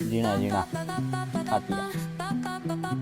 ઝીણા ઝીણા ખાટિયા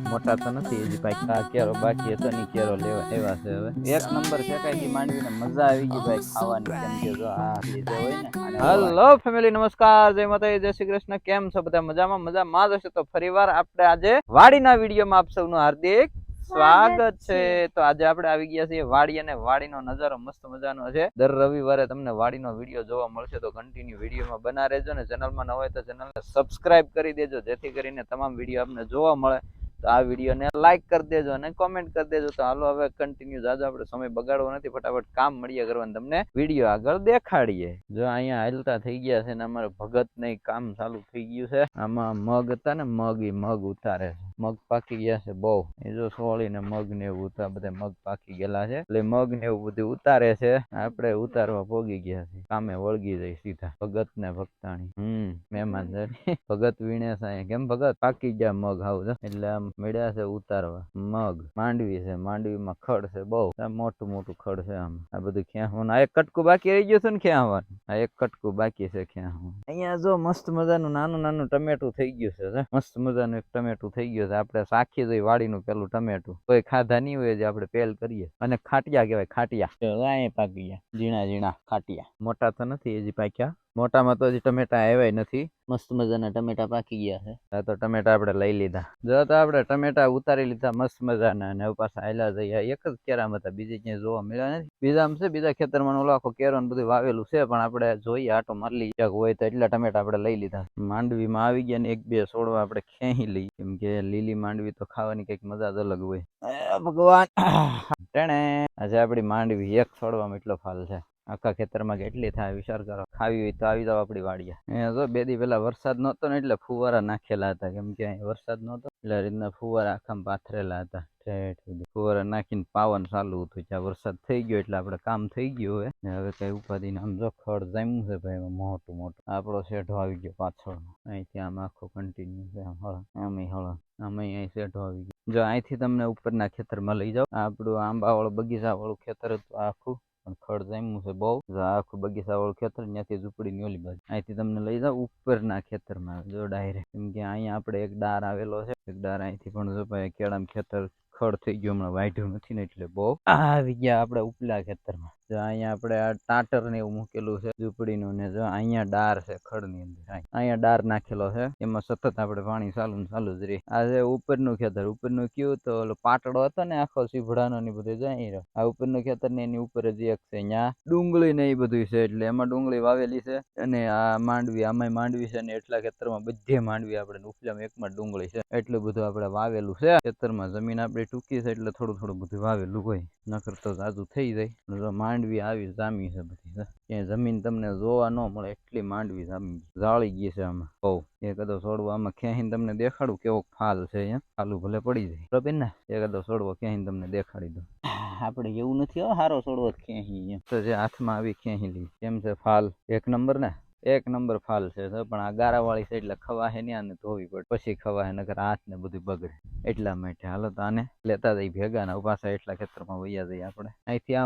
મોટા તો નથી હજી ભાઈ કા કેરો બાકી હતો ની કેરો લેવા એવા છે હવે એક નંબર શેકાઈ ગઈ માંડવીને મજા આવી ગઈ ભાઈ ખાવાની કેમ કે જો આ લીધે હોય ને હેલો ફેમિલી નમસ્કાર જય માતાજી જય શ્રી કૃષ્ણ કેમ છો બધા મજામાં જ હશે તો ફરીવાર આપણે આજે વાડીના વિડીયોમાં આપ સૌનું હાર્દિક સ્વાગત છે તો આજે આપણે આવી ગયા છીએ વાડી અને વાડીનો નજારો મસ્ત મજાનો છે દર રવિવારે તમને વાડીનો વિડીયો જોવા મળશે તો કન્ટિન્યુ વિડીયોમાં બના રહેજો ને ચેનલમાં ન હોય તો ચેનલને સબસ્ક્રાઇબ કરી દેજો જેથી કરીને તમામ વિડીયો આપને જોવા મળે તો આ વિડીયોને લાઈક કરી દેજો અને કોમેન્ટ કરી દેજો તો હાલો હવે કન્ટિન્યુ જાજો આપણે સમય બગાડવો નથી ફટાફટ કામ મળીએ કરવાનું તમને વિડીયો આગળ દેખાડીએ જો અહીંયા હાલતા થઈ ગયા છે ને અમારે ભગત ને કામ ચાલુ થઈ ગયું છે આમાં મગ હતા ને મગ ઉતારે છે મગ પાકી ગયા છે બહુ એ જો સોળી ને મગ ને એવું ઉતાર બધા મગ પાકી ગયેલા છે એટલે મગ ને એવું બધું ઉતારે છે આપણે ઉતારવા પોગી ગયા છે કામે વળગી જાય સીધા ભગત ને ભક્તાણી મહેમાન ભગત વીણે છે કેમ ભગત પાકી ગયા મગ આવું એટલે આમ મળ્યા છે ઉતારવા મગ માંડવી છે માંડવીમાં ખડ છે બહુ મોટું મોટું ખડ છે આમ આ બધું ખેંચવાનું આ એક કટકું બાકી રહી ગયું છે ને ખેંચવાનું આ એક કટકું બાકી છે ખેંચવાનું અહીંયા જો મસ્ત મજાનું નાનું ટમેટું થઈ ગયું છે મસ્ત મજાનું એક ટમેટું થઈ ગયું છે આપણે સાખી જોઈ વાડીનું પેલું ટમેટું કોઈ ખાધા નહીં હોય જે આપણે પેલ કરીએ અને ખાટિયા કહેવાય ખાટિયા પાકી ગયા ઝીણા ઝીણા ખાટિયા મોટા તો નથી હજી પાક્યા મોટામાં તો હજી ટમેટા આવ્યા નથી મસ્ત મજાના ટમેટા પાકી ગયા છે આ તો ટમેટા આપણે લઈ લીધા જો તો આપણે ટમેટા ઉતારી લીધા મસ્ત મજાના અને હવે પાછા હાલ્યા જઈએ એક જ કેરામાં હતા બીજે ક્યાંય જોવા મળ્યા નથી બીજામાં છે બીજા ખેતરમાં ઓલો આખો કેરો ને બધું વાવેલું છે પણ આપણે જોઈએ આટો મારી લઈએ હોય તો એટલા ટમેટા આપણે લઈ લીધા માંડવીમાં આવી ગયા ને એક બે છોડવા આપણે ખેંચી લઈએ કેમ કે લીલી માંડવી તો ખાવાની કઈક મજા જ અલગ હોય ભગવાન ટેણે આજે આપડી માંડવી એક છોડવામાં એટલો ફાલ છે આખા ખેતરમાં કેટલી થાય વિચાર કરો ખાવી હોય તો આવી જાવ આપડી વાડીએ જો બે દી પેલા વરસાદ નહોતો ને એટલે ફુવારા નાખેલા હતા કેમ કે વરસાદ નહોતો એટલે રીતના ફુવારા આખામાં પાથરેલા હતા ફુવારા નાખીને પાવન ચાલુ હતું ત્યાં વરસાદ થઈ ગયો એટલે આપડે કામ થઈ ગયું હવે કઈ ઉપાધિ આમ જો ખડ જામ્યું છે ભાઈ મોટું આપણો શેઢો આવી ગયો પાછળ અહીંથી આમ આખો કન્ટિન્યુ છે આમે અહીં શેઢો આવી ગયો જો અહીંથી તમને ઉપરના ખેતરમાં લઈ જાવ આપણું આંબા વાળું બગીચા વાળું ખેતર હતું આખું પણ ખડ જામ્યું છે બહુ આખું બગીચા વાળું ખેતર ત્યાંથી ઝૂંપડી ની ઓલી બાજુ અહીંથી તમને લઈ જાવ ઉપરના ખેતરમાં જો ડાયરેક્ટ કેમ કે અહીંયા આપણે એક ડાર આવેલો છે એક ડાર અહીંથી પણ જો ભાઈ કેળામ ખેતર ખડ થઈ ગયું હમણાં વાઢ્યું નથી ને એટલે બહુ આવી ગયા આપણે ઉપલા ખેતરમાં જો અહીંયા આપણે આ ટાટર ને એવું મૂકેલું છે ઝૂંપડીનું ને જો અહીંયા ડાર છે ખડ ની અંદર અહીંયા ડાર નાખેલો છે એમાં સતત આપણે પાણી ચાલુ જ રહી આ છે ઉપરનું ખેતર ઉપરનું કયું તો ઓલો પાટડો હતો ને આખો સીભડાનો ને બધું જાય રહ્યો આ ઉપરનું ખેતર ને એની ઉપર જ એક છે અહીંયા ડુંગળી ને એ બધું છે એટલે એમાં ડુંગળી વાવેલી છે અને આ માંડવી આમાં માંડવી છે ને એટલા ખેતરમાં બધે માંડવી આપણે ઉપલામાં એકમાં ડુંગળી છે એટલું બધું આપણે વાવેલું છે ખેતરમાં જમીન આપણી ટૂંકી છે એટલે થોડું બધું વાવેલું હોય નકર તો જાજુ થઈ જાય માંડવી આવી જામી છે બધી ક્યાંય જમીન તમને જોવા ન મળે એટલી માંડવી જામી જાળી ગઈ છે આમાં બહુ એ કદો છોડવો આમાં ખેંચીને તમને દેખાડું કેવો ફાલ છે અહીંયા ફાલું ભલે પડી જાય બરોબર ને એ કદો છોડવો ખેંચીને તમને દેખાડી દો આપણે એવું નથી હારો છોડવો ખેંચી તો જે હાથમાં આવી ખેંચી લઈ કેમ છે ફાલ એક નંબર ફાલ છે પણ આ ગારા વાળી છે એટલે ખવાહે ને આને ધોવી પડે પછી ખવાહે નકર હાથ ને બધું બગડે એટલા માટે હાલો તો આને લેતા જઈ ભેગા ને પાછા એટલા ખેતરમાં વૈયા જઈએ આપણે અહીંથી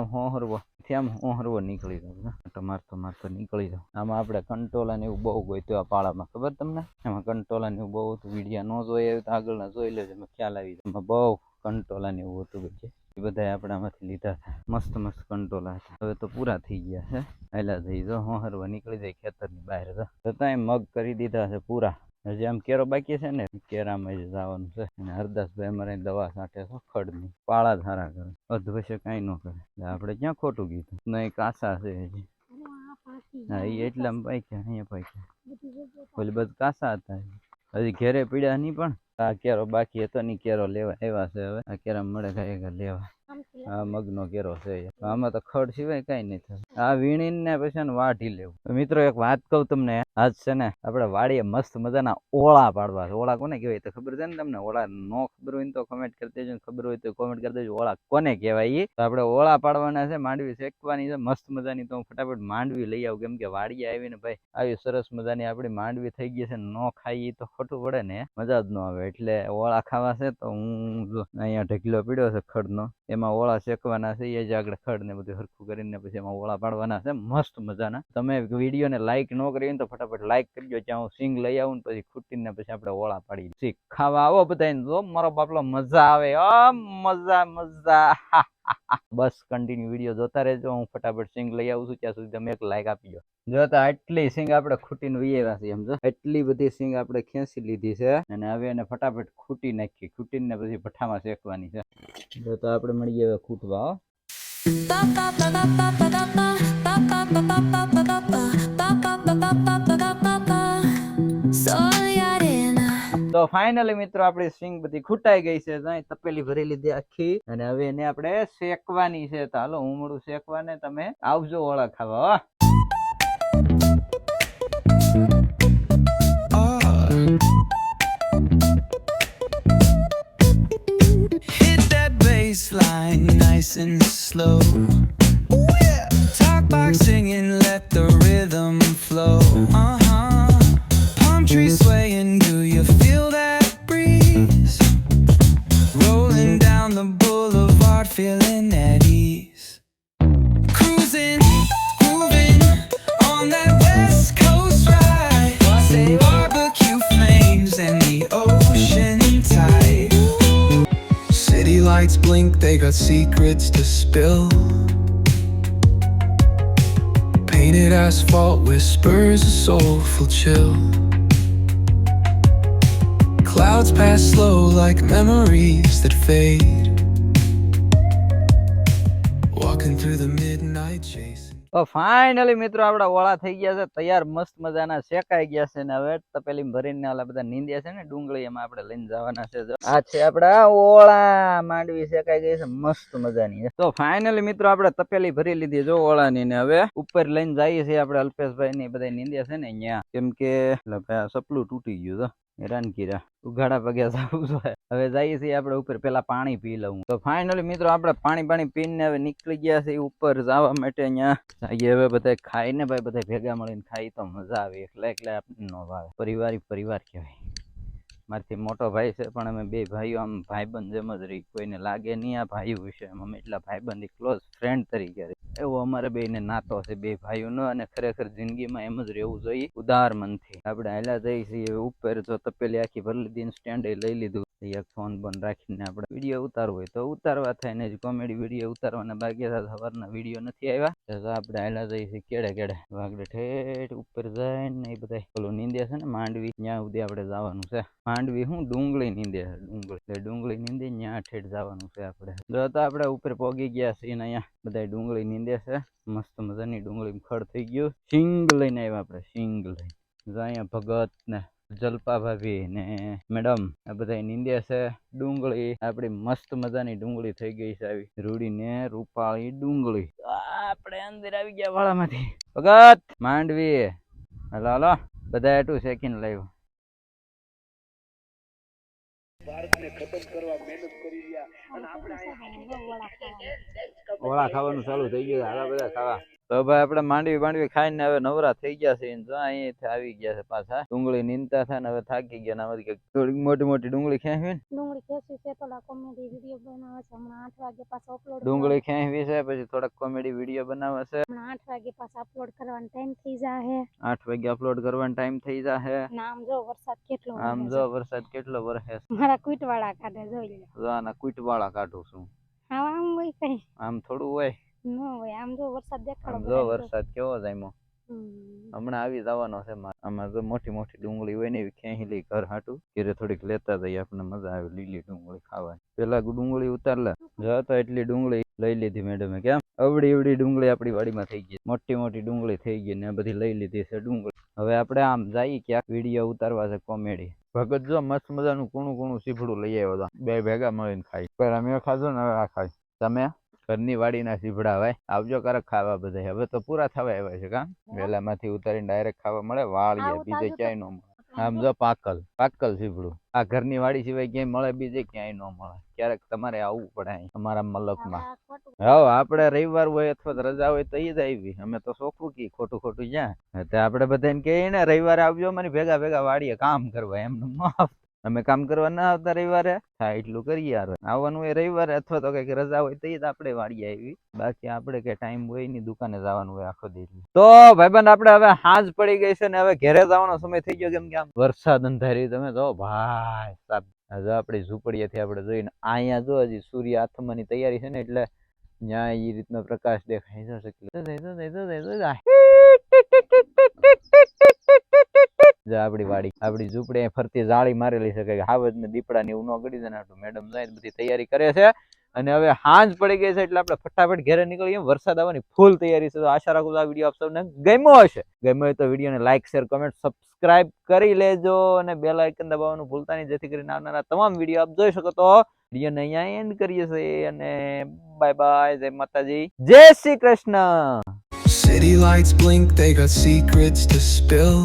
આમ હોહરવો નીકળી જાવ મારતો નીકળી જાવ આમાં આપણે કંટોલા ને એવું બહુ ગોત્યું આ પાળામાં ખબર તમને એમાં કંટોલા ને એવું બહુ હતું વિડીયા ન જોઈએ તો આગળના જોઈ લેજો ખ્યાલ આવી જાય એમાં બહુ કંટોલા ને એવું હતું બધે એ બધા આપણામાંથી લીધા હતા મસ્ત કંટોલા હતા હવે તો પૂરા થઈ ગયા છે હાલા જઈ જો હોહરવા નીકળી જાય ખેતરની બહાર છતાંય મગ કરી દીધા છે પૂરા હજી આમ કેરો બાકી છે ને કેરામાં જ જવાનું છે અને હરદાસભાઈ અમારે દવા છાંટે છે ખડની પાળા ધારા કરે અધવશ્ય કઈ ન કરે આપણે ક્યાં ખોટું કીધું નહીં કાસા છે હજી હા એ એટલામાં પાક્યા અહીંયા પાક્યા ઓલી બધું કાસા હતા હજી ઘેરે પીડ્યા નહીં પણ આ કેરો બાકી હતો ની કેરો લેવા આવ્યા છે હવે આ કેરા મળે કઈ લેવા આ મગનો કેરો છે આમાં તો ખડ સિવાય કઈ નહીં થશે આ વીણીને ને પછી વાઢી લેવું મિત્રો એક વાત કહું તમને આજ છે ને આપણે વાડીએ મસ્ત મજાના ઓળા પાડવા છે ઓળા કોને કહેવાય તો ખબર છે ને તમને ઓળા નો ખબર હોય તો કમેન્ટ કરી દેજો ખબર હોય તો કોમેન્ટ કરી દેજો ઓળા કોને કહેવાય તો આપણે ઓળા પાડવાના છે માંડવી શેકવાની છે મસ્ત મજાની તો હું ફટાફટ માંડવી લઈ આવું કેમ કે વાડીએ આવીને ભાઈ આવી સરસ મજાની આપણી માંડવી થઈ ગઈ છે નો ખાઈ તો ખોટું પડે ને મજા જ ન આવે એટલે ઓળા ખાવા છે તો હું અહીંયા ઢગલો પીડ્યો છે ખડનો એમાં એમાં ઓળા શેકવાના છે એ જ આગળ ખડ ને બધું હરખું કરીને પછી એમાં ઓળા પાડવાના છે મસ્ત મજાના. તમે વિડીયોને લાઈક ન કરી ને તો ફટાફટ લાઈક કરજો. ત્યાં હું સિંગ લઈ આવું ને પછી ખૂટીને પછી આપણે ઓળા પાડી શીખ ખાવા આવો બધાને. જો મારો બાપલો મજા આવે મજા મજા. બસ કન્ટિન્યુ વિડીયો જોતા રહેજો. હું ફટાફટ સિંગ લઈ આવું છું ત્યાં સુધી તમે એક લાઈક આપી દો. જો તો આટલી સિંગ આપણે ખૂટીને વૈયા છીએ સમજો. એટલી બધી સિંગ આપણે ખેંચી લીધી છે અને હવે એને ફટાફટ ખૂટી નાખી. ખૂટીને પછી ભઠ્ઠામાં શેકવાની છે. જો તો આપણે મળી ગયા ખૂટવા. તો ફાઇનલી મિત્રો આપણી સિંગ બધી ખૂટાઈ ગઈ છે. તપેલી ભરી લીધી આખી અને હવે એને આપણે શેકવાની છે. તો હાલો હું મળું શેકવાને, તમે આવજો ઓળા ખાવા. Baseline nice and slow. Talk box singing, let the rhythm flow. Palm trees swaying, do you feel that breeze? Rolling down the boulevard, feeling at ease. Cruising, grooving on that West Coast ride. Say barbecue flames and the ocean tide. City lights blink, they got secrets to spill. Painted asphalt whispers a soulful chill. Clouds pass slow like memories that fade. Walking through the midnight chase. તો finally મિત્રો આપડા ઓળા થઈ ગયા છે તૈયાર, મસ્ત મજાના શેકાઈ ગયા છે ને હવે તપેલી ભરીને ઓલા બધા નીંદ્યા છે ને ડુંગળી એમાં આપણે લઈને જવાના છે. આ છે આપડા ઓળા. માંડવી શેકાઈ ગઈ છે મસ્ત મજાની. તો ફાઇનલી મિત્રો આપણે તપેલી ભરી લીધી જો ઓળાની ને હવે ઉપર લઈને જઈએ છીએ આપણે અલ્પેશભાઈ ની બધા નીંદ્યા છે ને અહીંયા, કેમ કે સપલું તૂટી ગયું તો હેરાન કીરા ઉઘાડા પગે જવું જોઈએ. હવે જઈએ છીએ આપણે ઉપર, પેલા પાણી પી લઉં. તો ફાઇનલી મિત્રો આપણે પાણી પીને હવે નીકળી ગયા છે ઉપર જવા માટે. અહીંયા જઈએ હવે બધા ખાઈને, ભાઈ બધા ભેગા મળીને ખાઈ તો મજા આવે. એકલા આપણને ન ભાવે. પરિવાર કહેવાય. મારથી મોટો ભાઈ છે પણ અમે બે ભાઈઓ આમ ભાઈબંધ જેમ જ રહી. કોઈને લાગે નહીં આ ભાઈઓ વિશે. અમે એટલા ભાઈબંધ ક્લોઝ ફ્રેન્ડ તરીકે એવો અમારે બેને નાતો છે બે ભાઈઓનો. અને ખરેખર જિંદગીમાં એમ જ રહેવું જોઈએ ઉદાર મનથી. આપણે હાલ્યા જઈએ છીએ ઉપર. જો તપેલી આખી ભરી લીધી, સ્ટેન્ડ લઈ લીધું. એક ફોન બંધ રાખીને આપણે વિડીયો ઉતારવો હોય તો ઉતારવા થાય ને. કોમેડી વિડીયો ઉતારવાના બાકી સવારના વિડીયો નથી આવ્યા. તો આપણે હાલ્યા જઈએ છીએ કેડે વાગડે ઠેઠ ઉપર જાય ને એ બધા પેલું નીંદે છે ને માંડવી, ત્યાં સુધી આપણે જવાનું છે. માંડવી હું ડુંગળી નીંદે છે. ડુંગળી નીંદી ત્યાં ઠેઠ જવાનું છે આપણે. જો તો આપણે ઉપર પહોંચી ગયા છીએ ને અહીંયા બધા ડુંગળી નીંદે છે. મસ્ત મજાની ડુંગળી ખડ થઈ ગયું. સિંગ લઈને આવ્યા આપણે, સિંગ લઈને. જો અહીંયા ભગત ને જલપા ભાભી ને મેડમ આ બધા નીંદે છે ડુંગળી. આપડી મસ્ત મજાની ડુંગળી થઈ ગઈ છે આવી રૂડી ને રૂપાળી ડુંગળી. આપણે અંદર આવી ગયા વાળામાંથી. ભગત માંડવી હાલો બધા એટલું શેકીને લાવ્યો. ઓળા ખાવાનું ચાલુ થઈ ગયું. હાલા બધા ખાવા. તો ભાઈ આપણે માંડવી ખાઈને હવે નવરા થઈ ગયા છે. અહીંથી આવી ગયા છે પાછા. ડુંગળી નીંદતા થાય ને હવે થાકી ગયા. થોડીક મોટી ડુંગળી ખેંચવી ને ડુંગળી ખેંચવી છે. પછી થોડાક કોમેડી વિડીયો બનાવે છે. 8 વાગે પાછા અપલોડ કરવાનો ટાઈમ થઈ જાહે. 8 વાગે અપલોડ કરવાનો ટાઈમ થઈ જાહે. આમ જો વરસાદ કેટલો વરસે. મારા કુટવાળા કાઢે જોઈ લે. જો આના કુટવાળા કાઢું છું. આમ હોય કઈ આમ થોડું હોય ન હોય. આમ જો વરસાદ દેખાડો. જો વરસાદ કેવો જાયમો. હમણાં આવી જવાનો છે. આમાં તો મોટી ડુંગળી હોય ને એવી ખેંચી ઘર હાટું ઘરે થોડીક લેતા જઈએ. આપણને મજા આવે લીલી ડુંગળી ખાવાની. પેલા ડુંગળી ઉતાર લે. જો તો એટલી ડુંગળી લઈ લીધી મેડમે. કેમ અવડી ડુંગળી આપણી વાડીમાં થઈ ગઈ. મોટી ડુંગળી થઈ ગઈ ને બધી લઈ લીધી છે ડુંગળી. હવે આપણે આમ જઈએ ક્યાંક વિડીયો ઉતારવા છે કોમેડી. ભગત જો મસ્ત મજાનું કૂણું સીફડું લઈ આવ્યો હતો. બે ભેગા મળીને ખાઈ. પેલા મેં ખાધું ને હવે આ ખાઈ. તમે ઘરની વાડીના સીફડા ભાઈ આવજો ક્યારેક ખાવા બધા. હવે તો પૂરા થવા આવ્યા છે. કામ વેલા માંથી ઉતારીને ડાયરેક્ટ ખાવા મળે. વાળીએ બીજે ક્યાંય ન મળે. આમ જો પાકલ સીફડું આ ઘરની વાડી સિવાય ક્યાંય મળે બીજે ક્યાંય ન મળે. ક્યારેક તમારે આવવું પડે અમારા મલકમાં. હા આપણે રવિવાર હોય અથવા રજા હોય તો જ આવી. અમે તો સોખું કી ખોટું જ્યાં આપણે બધાને કહીએ ને રવિવારે આવજો મારી ભેગા વાડીએ કામ કરવા. એમનું અમે કામ કરવા ના આવતા રવિવારે, થાય એટલું કરીએ યાર. આવવાનું હોય રવિવારે અથવા તો કઈક રજા હોય તો જ આપણે વાડીએ આવી, બાકી આપણે કઈ ટાઈમ હોય નહીં, દુકાને જવાનું હોય આખો દી. તો ભાઈબંધ આપણે હવે સાંજ પડી ગઈ છે ને હવે ઘેરે જવાનો સમય થઈ ગયો, કેમ કે આમ વરસાદ અંધારી તમે જો ભાઈ સાહેબ. જો આપણી ઝૂંપડીએથી આપણે જોઈને અહીંયા જો હજી સૂર્ય આથમવાની તૈયારી છે ને, એટલે ત્યાં એ રીતનો પ્રકાશ દેખાય છે. આપણી વાડી, આપણી ઝૂંપડી ફરતી જાળી મારેલી છે કે હાવજ ને દીપડા ને એવું ન ગળી જાય. મેડમ જાય બધી તૈયારી કરે છે અને હવે સાંજ પડી ગઈ છે એટલે આપણે ફટાફટ ઘરે નીકળીએ. વરસાદ આવવાની ફૂલ તૈયારી છે. તો આશા રાખું છું આ વિડીયો આપ સૌને ગમ્યો હશે. ગમ્યો હોય તો વિડીયોને લાઈક, શેર, કમેન્ટ, સબસ્ક્રાઇબ કરી લેજો અને બેલ આઇકન દબાવવાનું ભૂલતા નહીં, જેથી કરીને આવનારા તમામ વિડીયો આપ જોઈ શકો. તો વિડીયોને અહીંયા એન્ડ કરીએ છીએ અને બાય બાય, જય માતાજી, જય Shri Krishna. City lights blink, they got secrets to spill.